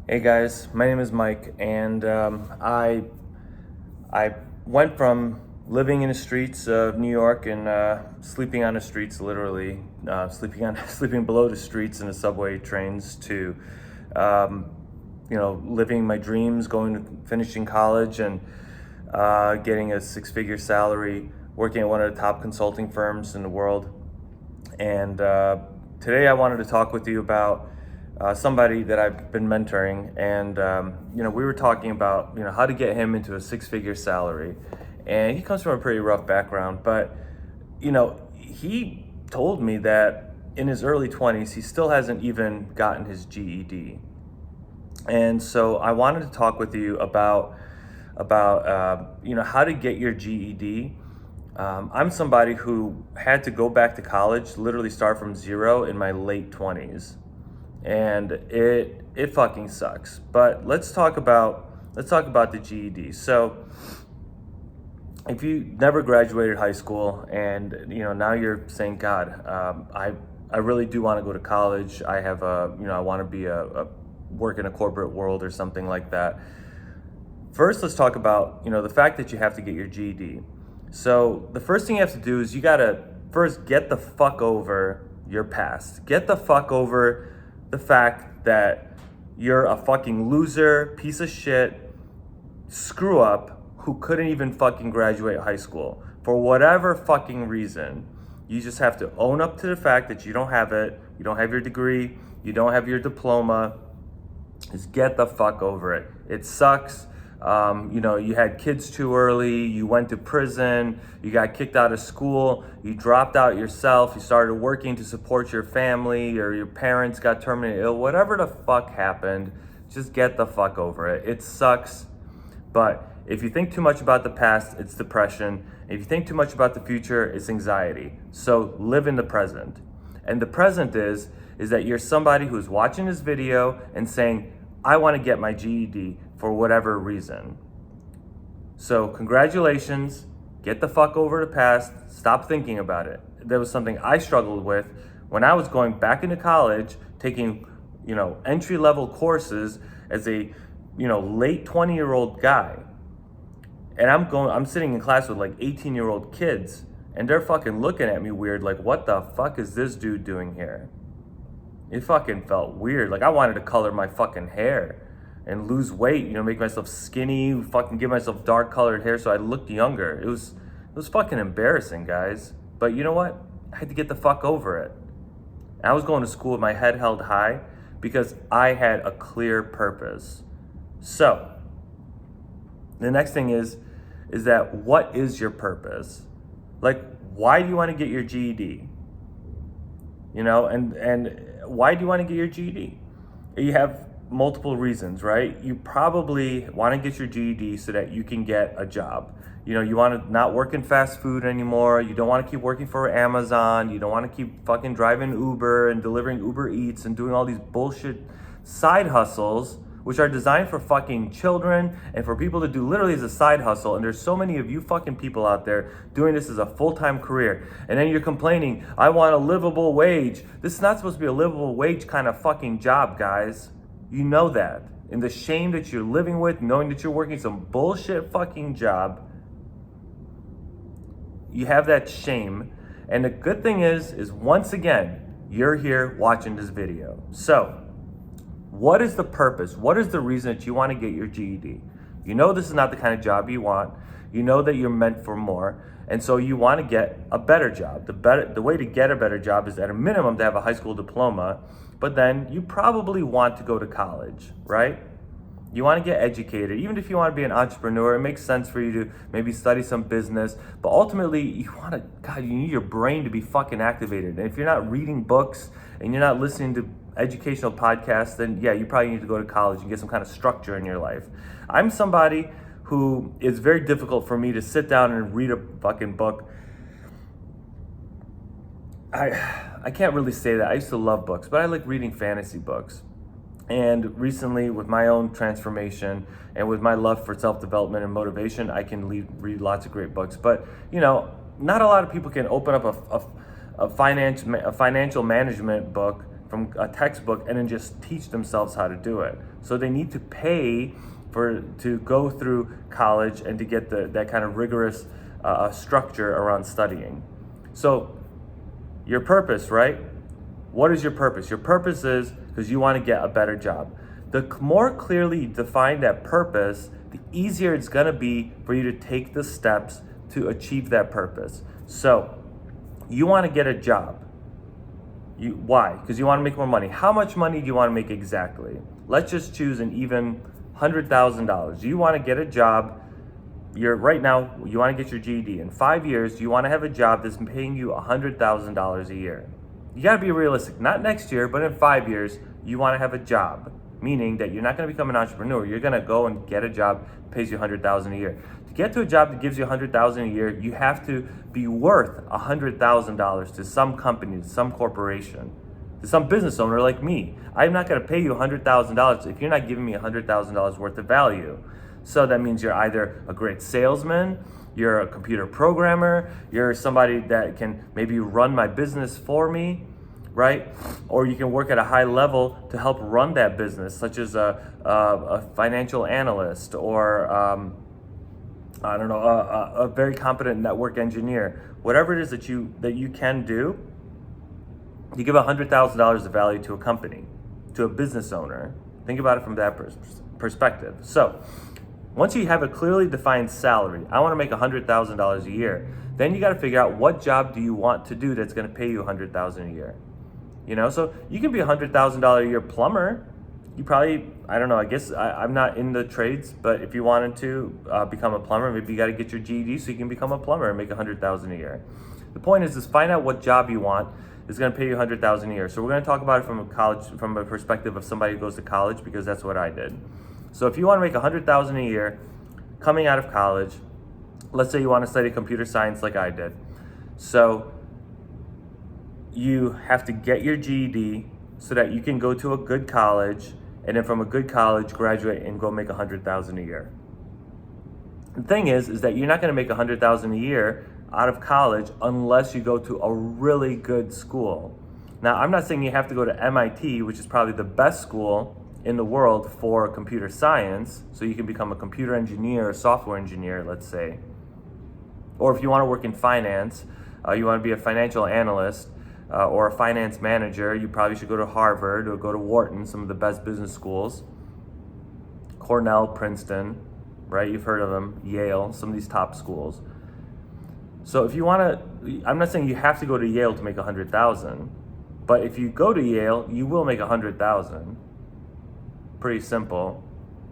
Hey guys, my name is Mike, and I went from living in the streets of New York and sleeping on the streets, literally sleeping below the streets in the subway trains, to um, living my dreams, finishing college, and getting a six-figure salary, working at one of the top consulting firms in the world. And today I wanted to talk with you about somebody that I've been mentoring, and we were talking about how to get him into a six-figure salary. And he comes from a pretty rough background, but he told me that in his early 20s he still hasn't even gotten his GED. And so I wanted to talk with you about how to get your GED. I'm somebody who had to go back to college, literally start from zero in my late 20s, and it fucking sucks. But let's talk about the GED. So if you never graduated high school, and now you're saying, God, I really do want to go to college. I want to be a work in a corporate world or something like that. First, let's talk about the fact that you have to get your GED. So the first thing you have to do is you gotta first get the fuck over your past. Get the fuck over the fact that you're a fucking loser, piece of shit, screw up who couldn't even fucking graduate high school for whatever fucking reason. You just have to own up to the fact that you don't have it, you don't have your degree, you don't have your diploma. Just get the fuck over it. It sucks. You had kids too early, you went to prison, you got kicked out of school, you dropped out yourself, you started working to support your family, or your parents got terminally ill, whatever the fuck happened, just get the fuck over it. It sucks, but if you think too much about the past, it's depression. If you think too much about the future, it's anxiety. So live in the present. And the present is that you're somebody who's watching this video and saying, I want to get my GED for whatever reason. So congratulations, get the fuck over the past, stop thinking about it. That was something I struggled with when I was going back into college, taking, entry-level courses as a, late 20-year-old guy. And I'm sitting in class with like 18-year-old kids, and they're fucking looking at me weird, like, what the fuck is this dude doing here? It fucking felt weird. Like, I wanted to color my fucking hair and lose weight, make myself skinny, fucking give myself dark colored hair so I looked younger. It was fucking embarrassing, guys. But you know what? I had to get the fuck over it. And I was going to school with my head held high because I had a clear purpose. So, the next thing is that what is your purpose? Like, why do you want to get your GED? And why do you want to get your GED? You have multiple reasons, right? You probably want to get your GED so that you can get a job. You want to not work in fast food anymore. You don't want to keep working for Amazon. You don't want to keep fucking driving Uber and delivering Uber Eats and doing all these bullshit side hustles, which are designed for fucking children and for people to do literally as a side hustle. And there's so many of you fucking people out there doing this as a full-time career. And then you're complaining, I want a livable wage. This is not supposed to be a livable wage kind of fucking job, guys. You know that. And the shame that you're living with, knowing that you're working some bullshit fucking job, you have that shame. And the good thing is once again, you're here watching this video. So, what is the purpose? What is the reason that you want to get your GED? You know this is not the kind of job you want. You know that you're meant for more. And so you want to get a better job. The way to get a better job is at a minimum to have a high school diploma, but then you probably want to go to college, right? You want to get educated. Even if you want to be an entrepreneur, it makes sense for you to maybe study some business, but ultimately you need your brain to be fucking activated. And if you're not reading books and you're not listening to educational podcasts, then yeah, you probably need to go to college and get some kind of structure in your life. I'm somebody who it's very difficult for me to sit down and read a fucking book. I can't really say that. I used to love books, but I like reading fantasy books. And recently, with my own transformation and with my love for self-development and motivation, I can read lots of great books. But, not a lot of people can open up a financial management book from a textbook and then just teach themselves how to do it. So they need to pay to go through college and to get that kind of rigorous structure around studying. So your purpose, right? What is your purpose? Your purpose is because you want to get a better job. The more clearly you define that purpose, the easier it's going to be for you to take the steps to achieve that purpose. So you want to get a job. Why? Because you want to make more money. How much money do you want to make exactly? Let's just choose an even $100,000. You want to get a job. Right now, you want to get your GED. In 5 years, you want to have a job that's paying you $100,000 a year. You got to be realistic. Not next year, but in 5 years, you want to have a job. Meaning that you're not going to become an entrepreneur. You're going to go and get a job that pays you $100,000 a year. To get to a job that gives you $100,000 a year, you have to be worth $100,000 to some company, to some corporation, to some business owner like me. I'm not going to pay you $100,000 if you're not giving me $100,000 worth of value. So that means you're either a great salesman, you're a computer programmer, you're somebody that can maybe run my business for me, right? Or you can work at a high level to help run that business, such as a financial analyst or a very competent network engineer. Whatever it is that you can do, you give $100,000 of value to a company, to a business owner. Think about it from that perspective. So once you have a clearly defined salary, I want to make $100,000 a year, then you got to figure out what job do you want to do that's going to pay you $100,000 a year. So you can be a $100,000 a year plumber. You probably, I don't know, I guess I'm not in the trades, but if you wanted to become a plumber, maybe you got to get your GED so you can become a plumber and make $100,000 a year. The point is find out what job you want is going to pay you $100,000 a year. So we're going to talk about it from a perspective of somebody who goes to college, because that's what I did. So if you want to make $100,000 a year coming out of college, let's say you want to study computer science like I did. So you have to get your GED so that you can go to a good college, and then from a good college graduate and go make $100,000 a year. The thing is that you're not going to make $100,000 a year out of college unless you go to a really good school. Now, I'm not saying you have to go to MIT, which is probably the best school in the world for computer science, so you can become a computer engineer or software engineer, let's say. Or if you want to work in finance, you want to be a financial analyst or a finance manager, you probably should go to Harvard or go to Wharton, some of the best business schools. Cornell, Princeton, right? You've heard of them, Yale, some of these top schools. So if you want to, I'm not saying you have to go to Yale to make $100,000, but if you go to Yale, you will make $100,000. Pretty simple.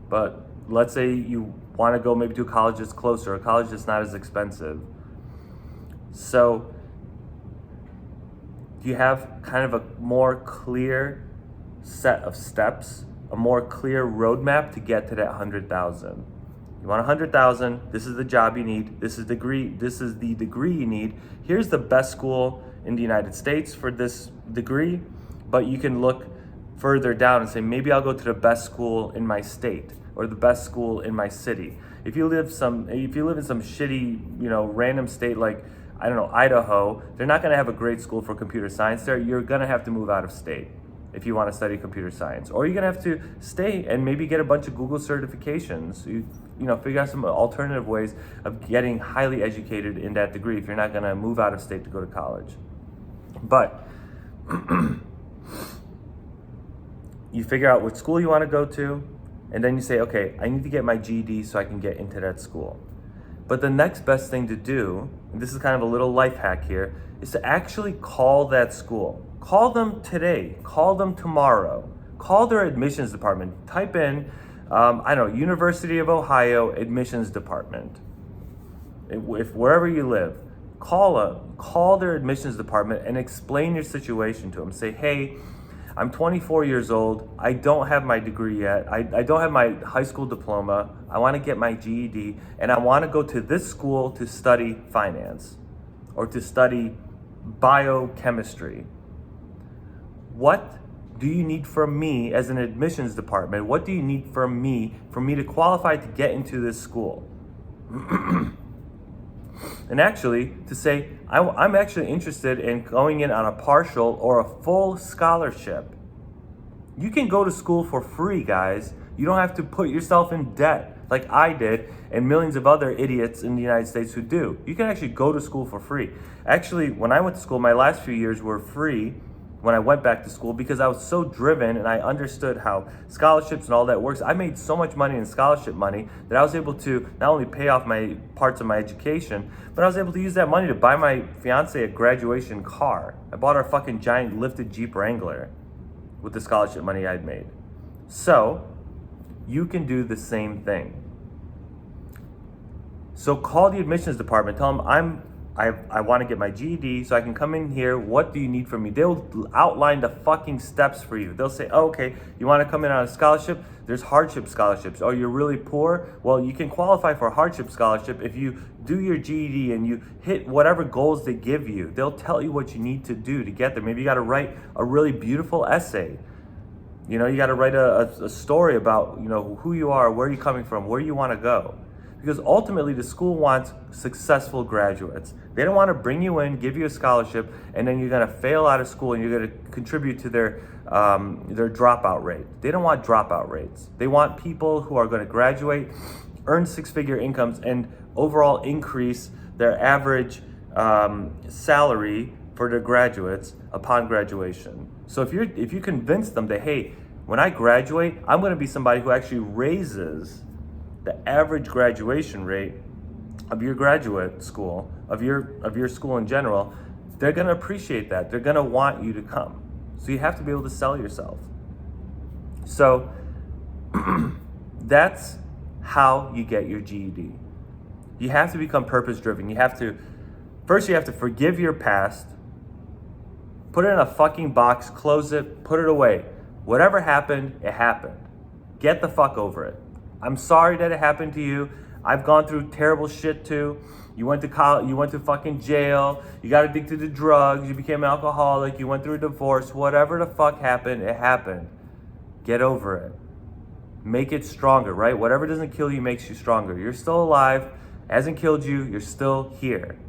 But let's say you want to go maybe to a college that's closer, a college that's not as expensive. So you have kind of a more clear set of steps, a more clear roadmap to get to that $100,000. You want $100,000, this is the job you need, this is the degree you need. Here's the best school in the United States for this degree, but you can look further down and say, maybe I'll go to the best school in my state or the best school in my city. If you live in some shitty, random state like, I don't know, Idaho, they're not going to have a great school for computer science there. You're going to have to move out of state if you want to study computer science. Or you're going to have to stay and maybe get a bunch of Google certifications. Figure out some alternative ways of getting highly educated in that degree if you're not going to move out of state to go to college. But you figure out what school you want to go to, and then you say, okay, I need to get my GED so I can get into that school. But the next best thing to do, and this is kind of a little life hack here, is to actually call that school. Call them today, call them tomorrow, call their admissions department. Type in, University of Ohio admissions department. If wherever you live, call their admissions department and explain your situation to them. Say, hey, I'm 24 years old. I don't have my degree yet. I don't have my high school diploma. I want to get my GED, and I want to go to this school to study finance or to study biochemistry. What do you need from me as an admissions department? What do you need from me to qualify to get into this school? And and actually to say, I'm actually interested in going in on a partial or a full scholarship. You can go to school for free, guys. You don't have to put yourself in debt like I did and millions of other idiots in the United States who do. You can actually go to school for free. Actually, when I went to school, my last few years were free when I went back to school because I was so driven and I understood how scholarships and all that works. I made so much money in scholarship money that I was able to not only pay off my parts of my education, but I was able to use that money to buy my fiance a graduation car. I bought her a fucking giant lifted Jeep Wrangler with the scholarship money I'd made. So, you can do the same thing. So call the admissions department, tell them I want to get my GED so I can come in here. What do you need from me? They'll outline the fucking steps for you. They'll say, oh, okay, you want to come in on a scholarship? There's hardship scholarships. Oh, you're really poor? Well, you can qualify for a hardship scholarship if you do your GED and you hit whatever goals they give you. They'll tell you what you need to do to get there. Maybe you got to write a really beautiful essay. You know, you got to write a story about, you know, who you are, where you're coming from, where you want to go. Because ultimately the school wants successful graduates. They don't want to bring you in, give you a scholarship, and then you're going to fail out of school and you're going to contribute to their dropout rate. They don't want dropout rates. They want people who are going to graduate, earn six-figure incomes, and overall increase their average salary for their graduates upon graduation. So if you convince them that, hey, when I graduate, I'm going to be somebody who actually raises the average graduation rate of your graduate school, of your school in general, they're going to appreciate that. They're going to want you to come. So you have to be able to sell yourself. So that's how you get your GED. You have to become purpose-driven. You have to forgive your past, put it in a fucking box, close it, put it away. Whatever happened, it happened. Get the fuck over it. I'm sorry that it happened to you. I've gone through terrible shit too. You went to college, you went to fucking jail, you got addicted to drugs, you became an alcoholic, you went through a divorce, whatever the fuck happened, it happened. Get over it. Make it stronger, right? Whatever doesn't kill you makes you stronger. You're still alive, hasn't killed you, you're still here.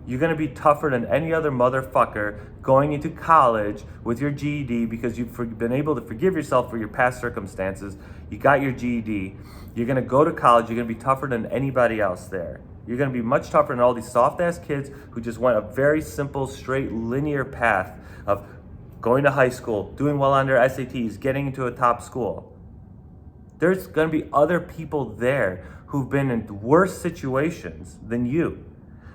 You're gonna be tougher than any other motherfucker going into college with your GED because you've been able to forgive yourself for your past circumstances. You got your GED. You're gonna go to college. You're gonna be tougher than anybody else there. You're gonna be much tougher than all these soft-ass kids who just went a very simple, straight, linear path of going to high school, doing well on their SATs, getting into a top school. There's gonna be other people there who've been in worse situations than you.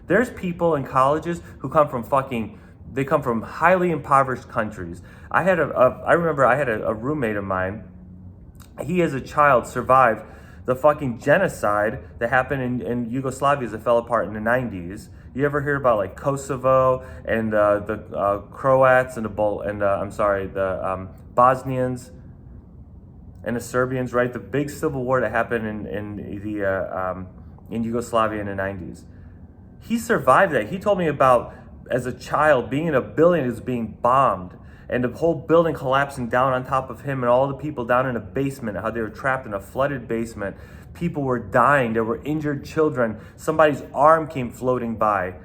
There's people in colleges who come from highly impoverished countries. I remember I had a roommate of mine. He as a child survived the fucking genocide that happened in Yugoslavia as it fell apart in the 90s. You ever hear about like Kosovo and the Croats and the Bosnians and the Serbians, right? The big civil war that happened in Yugoslavia in the 90s. He survived that. He told me about, as a child, being in a building that was being bombed and the whole building collapsing down on top of him and all the people down in a basement, how they were trapped in a flooded basement. People were dying. There were injured children. Somebody's arm came floating by,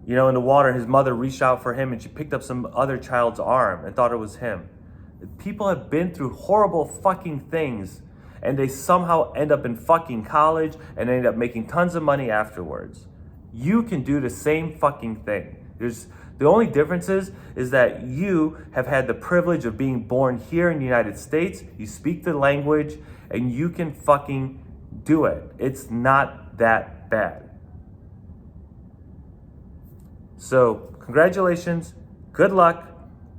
you know, in the water. His mother reached out for him and she picked up some other child's arm and thought it was him. People have been through horrible fucking things and they somehow end up in fucking college and end up making tons of money afterwards. You can do the same fucking thing. The only difference is that you have had the privilege of being born here in the United States. You speak the language and you can fucking do it. It's not that bad. So, congratulations. Good luck.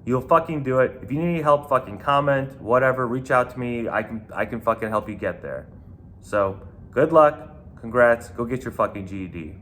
You'll fucking do it. If you need any help, fucking comment, whatever, reach out to me. I can fucking help you get there. So, good luck. Congrats. Go get your fucking GED.